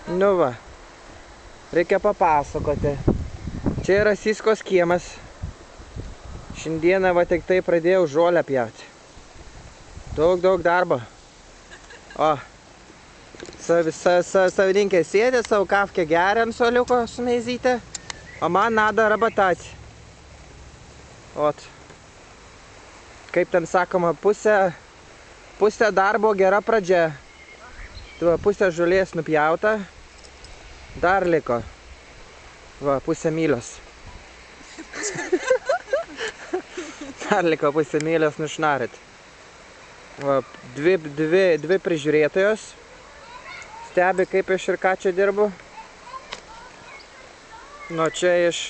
Nu va, reikia papasakoti. Čia yra Siskos kiemas. Šiandieną va tik tai pradėjau žolę pjauti. Daug darbo. O, savininkė sėdė, savo kafkę geria ant suoliuko su meizyte. O man nada rabatati. Ot. Kaip ten sakoma, pusė darbo gera pradžia. Tu va, pusė žolės nupjauta. Dar liko. Va, pusė mylios. Dar liko pusė mylios nušnarit. Va, dvi prižiūrėtojos. Stebi, kaip aš ir ką čia dirbu. Nu, čia iš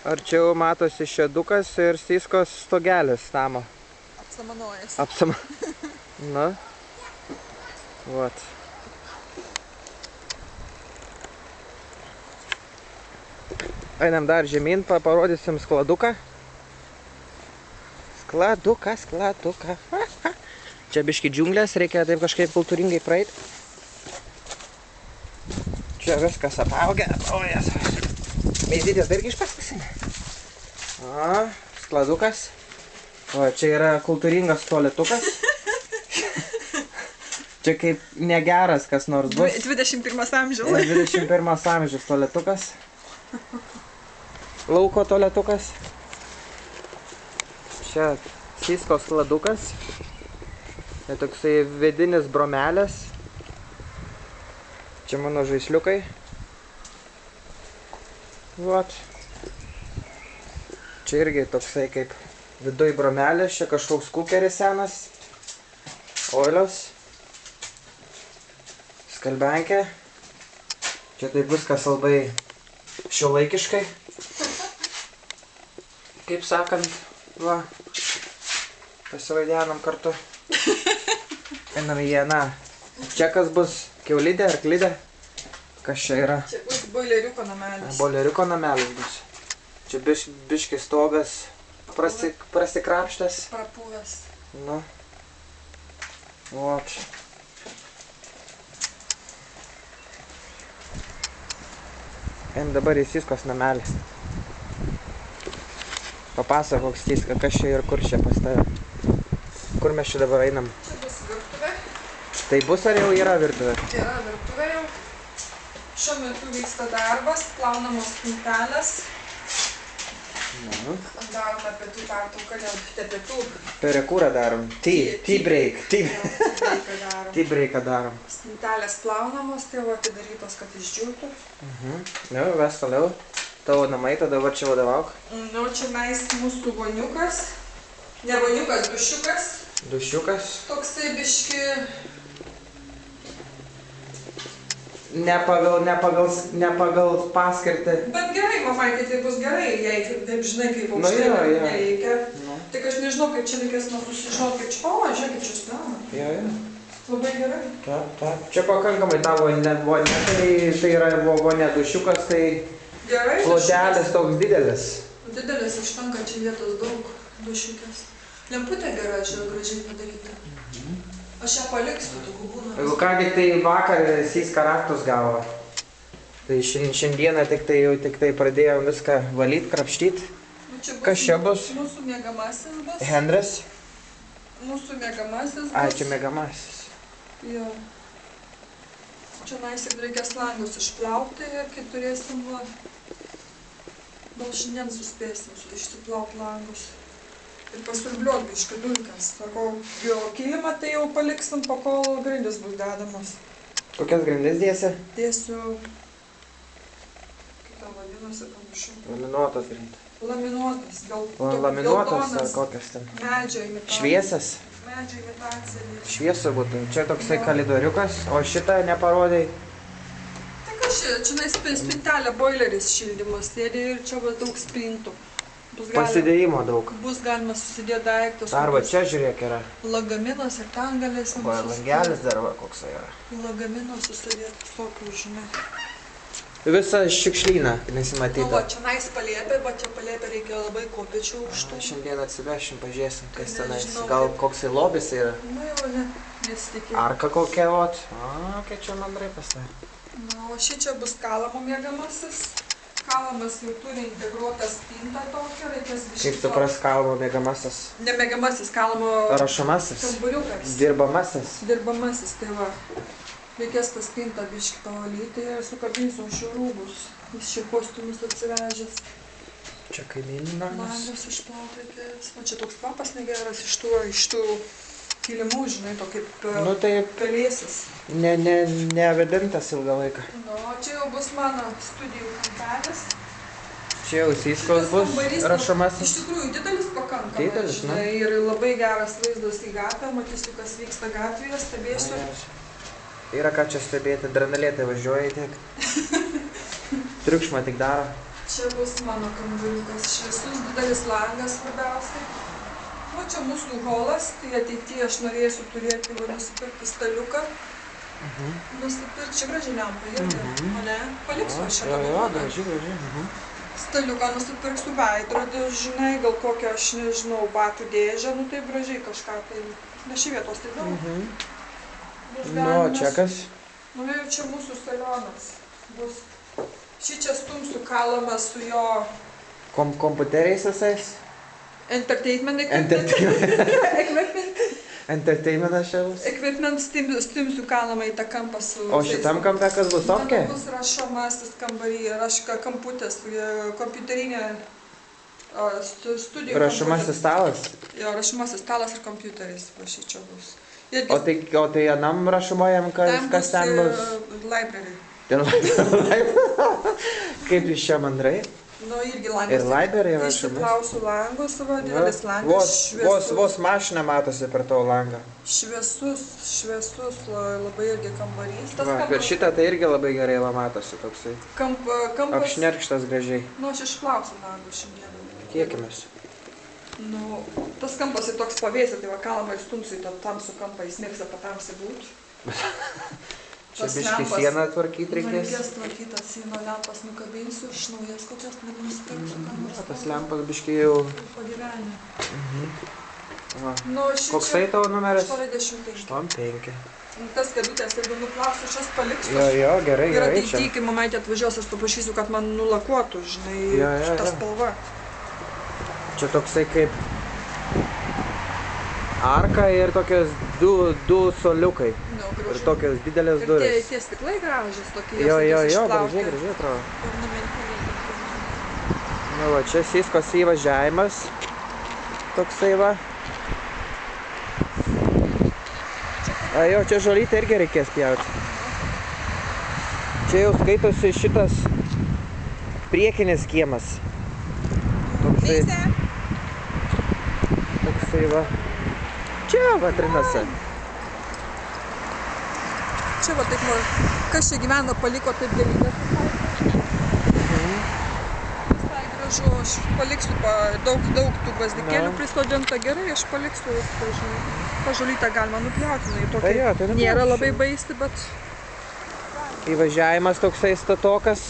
arčiau matosi šedukas ir Siskos stogelis namo. Apsamanojęs. Nu. Vat. Einam dar žemyn, parodysim skladuką. Skladuką. Čia biški džiunglės, reikia taip kažkaip kultūringai praeit. Čia viskas apaugę. O, Jėzus. Meizytės dargi išpasasinė. O, skladukas. O, čia yra kultūringas tualetukas. Čia kaip negeras kas nors bus. 21 amžiaus. 21 amžiaus tualetukas. Lauko tualetukas. Čia Siskos skladukas. Tai toksai vidinis bromelės. Čia mano žaisliukai. Vat. Čia irgi toksai kaip viduj bromelės. Čia kažkoks kukeris senas. Oilios. Skalbenkė. Čia taip viskas labai šiuolaikiškai. Kaip sakant, va, pasivaidenam kartu. Einam į vieną. Čia kas bus? Kiaulidė ar klidė? Kas čia yra? Čia bus boileriuko namelis. Boileriuko namelis bus. Čia biški stogas prasikrapštęs. Prapūvęs. Nu. Vat. Eim dabar į Siskos namelį. Papasakok, Siska, kas čia ir kur čia pas tave. Kur mes čia dabar einam? Čia bus virtuvė. Tai bus ar jau yra virtuvė? Yra virtuvė jau. Šiuo metu vyksta darbas, plaunamos spintelės. Darome pietų pertrauką, ne pietų. Perekūrą darom. Tea break. Tea breaką darom. Spintelės plaunamos, tai jau atidarytos, kad išdžiūtų. Nu, ves toliau. Tavo namai, tada dabar čia vadovauk. Nu, čia mes mūsų voniukas. Ne voniukas, dušiukas. Dušiukas. Toksai biški. Ne pagal paskirtį. Bet gerai, mamai, kai tai bus gerai, jei taip žinai, kaip aukštėlė nereikia. Tik aš nežinau, kaip čia reikės susižinoti, kaip čia, o, žiūrėk, kaip čia sudama. Jo. Labai gerai. Taip. Čia pakankamai tavo vonė, tai yra vonė dušiukas, tai gerai. plotelis toks didelis. Didelis, užtenka čia vietos daug dušiukės. Lemputė gera, čia gražiai padaryta. Aš ją paliksiu, tokių būna. Jeigu ką, tik tai vakar Siska raktus gavo. Tai šiandieną tik tai pradėjom viską valyt, krapštyt. Kas čia bus? Mūsų mėgamasis bus. Henris? Mūsų mėgamasis bus. Ai, čia mėgamasis. Jo. Čia naisiai reikės langus išplaukti ir kai turėsim, gal šiandien suspėsim išsiplaukti langus. Ir pasirbliuot biškį dulkes. Sakau, kilimą tai jau paliksim, po kol grindis bus dedamos. Kokias grindis dėsi? Dėsiu, kaip tą vadinasi, pamiršau. Laminuotas grindis. Laminuotas, Laminuotas ar kokias ten? Medžio imitacija. Šviesas? Medžio imitacija. Šviesų būtų. Čia toksai kalidoriukas, o šitą neparodai. Tai kas čia spintelė, boileris šildymas sėdė ir čia va daug spintų. Pasidėjimo daug. Bus galima susidėti daiktus. Arba čia žiūrėk yra. Lagaminas ir ten galėsim O langelis dar va koksai yra. Lagaminas susidėti visokių, žinai. Visą šiukšlyną Nu nesimatytų. va, čia nais palėpė, bet čia palėpė reikia labai kopėčių aukštų. Šiandien atsivešim, pažiūrėsim, kas tenais. Nežinau, Gal kaip- koksai lobis yra. Nu jau ne, nesitikėjau. Arka kokia, ot. O, kai čia mandrai pastatė. Na, o šičia bus kalamo miegamasis. Kalamas jau turi integruotą spintą tokią, reikės biškį. Kaip supras kalamo mėgamasis? Ne miegamasis, kalamo Rašomasis? kambariukas. Dirbamasis? Dirbamasis, tai va. Reikės tą spintą biškį pavalyti ir sukabinsiu ant šių rūbus. Jis šį kostiumus atsivežęs. Čia kaimynų namas. Langus išplaut reikės. O čia toks kvapas negeras iš tų kilimų, žinai, to kaip Nu tai pelėsis. nevedintas ilgą laiką. Nu, o čia jau bus mano studijų kampelis. Čia jau Syskos bus rašomasis. Iš tikrųjų, didelis pakankamai, Didelis, žinai, ir labai geras vaizdas į gatvę, matysiu, kas vyksta gatvėje, stebėsiu. Yra ką čia stebėti, dranalėtai važiuoja tiek. Triukšmą tik daro. Čia bus mano kambariukas, šviesus didelis langas svarbiausiai. O čia mūsų holas, tai ateityje aš norėsiu turėti, va, nusipirkti staliuką. Nusipirkti, čia graži lempa irgi, o ne? Paliksiu aš čia dabar. Graži. Staliuką nusipirksiu veidrodį, žinai, gal kokią, aš nežinau, batų dėžę, nu taip gražiai kažką, tai neši vietos, tai daug. Nu, čia kas? Nu, jau čia mūsų salionas bus. Šį čia stumsiu kalamą su jo Kompiuteriais visais? entertainment equipment. Entertainmentas čia bus? Equipment stumsiu kalamą į tą kampą su... O šitam kampe kas bus tokia? Mano bus rašomasis kambarį, kamputės, kompiuterinė studijų. Rašomasis stalas? Jo, rašomasis stalas ir kompiuteris, va šį čia bus. O tai anam rašomojam, kas ten bus? Library. Ten library? Kaip iš čia mandrai? Nu, irgi langas. Ir library rašomas? Išsiplausiu langus, va, didelis langas, šviesus. Vos mašina matosi per tavo langą. Šviesus, labai irgi kambarys. Per šitą tai irgi labai gerai va matosi toksai. Kampas... Apšnerkštas gražiai. Nu, aš išplausiu langus šiandieną. Tikėkimės. Nu, tas kampas ir toks pavėsė, tai va kalamą įstumsiu į tą tamsų kampą, jis mėgsta patamsi būt. Čia biškį sieną tvarkyti reikės. Reikės tvarkyti sieną, lempas nukabinsiu, iš naujas kokias nusipirksiu, ką nors. Tas lempas biškį jau... Pagyvenę. Va. Koks tai tavo numeris? 85. 85. Tas kėdutės, jeigu nuplausiu, aš jas paliksiu. Jo, gerai, Ir gerai čia. ateity, kai mamaitė atvažiuos, aš paprašysiu, kad man nulakuotų, žinai, šitą spalvą. Čia toksai kaip arka ir tokios du soliukai. Ir tokios didelės durys. Ir tie stiklai gražus, tokie Jo, išplauti. gražiai atrodo. Ornamentiniai. Nu va, čia Syskos įvažiavimas. Toksai va. Jo, čia žolytę irgi reikės pjauti. Čia jau skaitosi šitas priekinis kiemas. Toksai va. Čia va trinasi. Čia va taip, kas čia gyveno, paliko taip gėlynės. Visai gražu, aš paliksiu daug tų gvazdikėlių prisodinta, gerai, aš paliksiu viską, žinai. Pažolytą galima nupjauti, jinai tokia nėra labai baisi, bet... Įvažiavimas toksai statokas.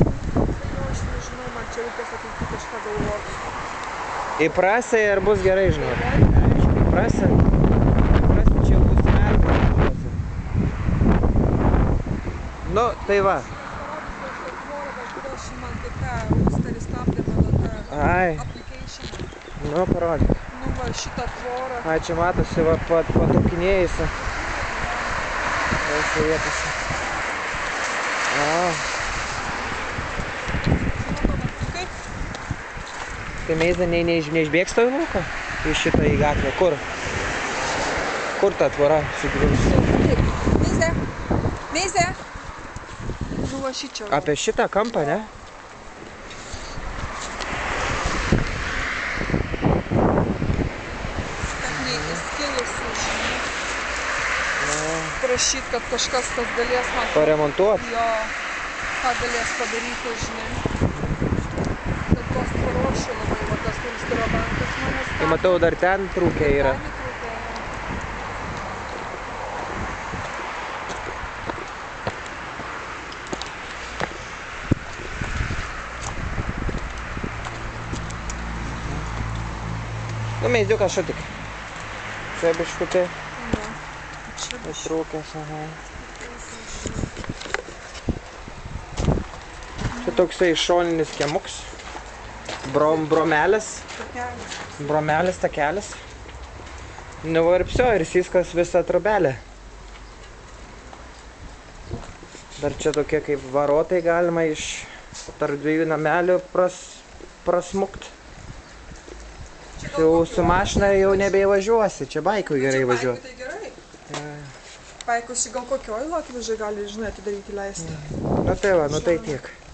Aš nežinau, man čia reikės ateiti kažką galvoti. Įprasi ir bus gerai, žinau. Įprasi čia bus metų. Nu, tai va. Ai. Nu, parodyk. Nu, va, šitą tvorą. Ai, čia matosi, va, patraukinėjusi. Vėlsi vietose. Tai Meiza neišbėgs toj lauką? Iš šitą į gatvę. Kur? Kur ta tvora sugrius? Meiza! Meiza! Nu, va šičia. Apie šitą kampą, ne? Kad neįskilusiu, žinai. Prašyt, kad kažkas tas galės man... Paremontuot? Jo, ką galės padaryti, žinai. Bet tos tvarošiu labai, va tas instrumentas manęs... Tai matau, dar ten trūkė yra. Nu, Meiziukas šutik. Čia biškutė. Čia Trūkęs, aha. Čia toksai šoninis kiemuks. Bromelis. Takelis. Bromelis, takelis. Nu va ir psio, ir siskas visą trobelę. Dar čia tokie kaip varotai galima iš tarp dviejų namelių prasmukt. Jau su mašina jau nebeįvažiuosi, čia baikui gerai važiuoti. Tai gerai. Baikus gal kokioj Latvijoj gali, žinai, atidaryti leisti. Nu tai va, nu tai tiek.